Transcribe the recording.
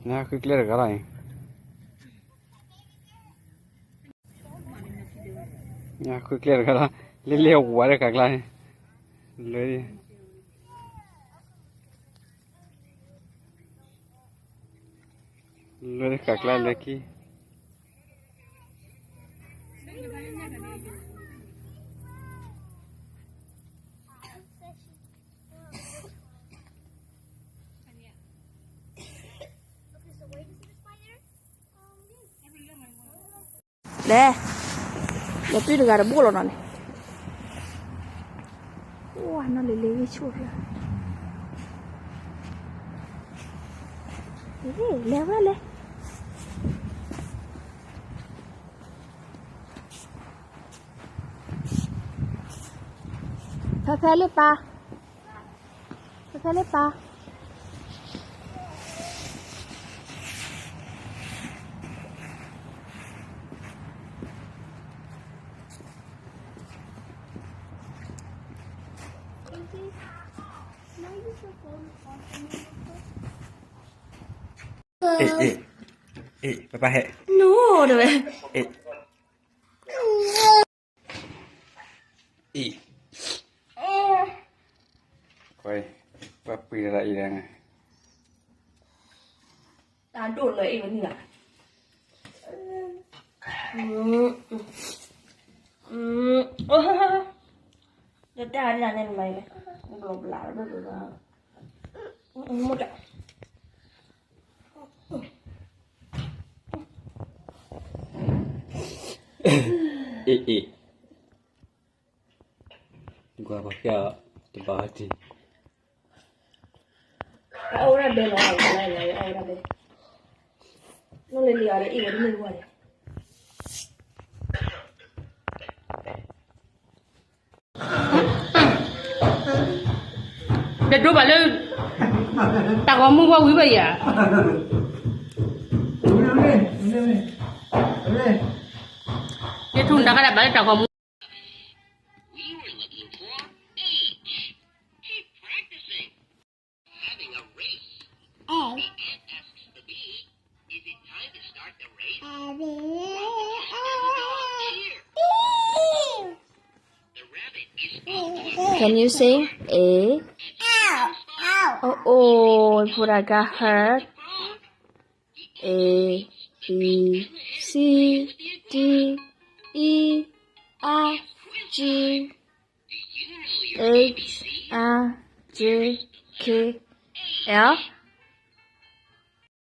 Nha, cứ clear cái này. Nha, cứ clear cái này. Leo quá đấy cái này. Lấy. Lấy cái này lấy ki. Nè, để tôi được gà bố rồi này. Wow, nó lấy cái chuột ra. Leo ra lên. Phải lên pa. Phải lên pa. Papa hệ. No, được rồi. Quay, papi ra đây nè. Đàn đồn lấy vẫn nhỉ? Được ra là nên mày này. Đồ lạ được rồi. Một ạ. Gua pakai tempat hati. Ora bên này, ora bên. Nó lên liều đấy, ý vẫn lên qua đấy. Để chú bà lên. Ta có mua qua quý bà à? Để thun ta cái này bà lên ta có mua. Can you sing? A. Oh, Pura got hurt. A, B, C, D, E, F, G, H, I, J, K, L.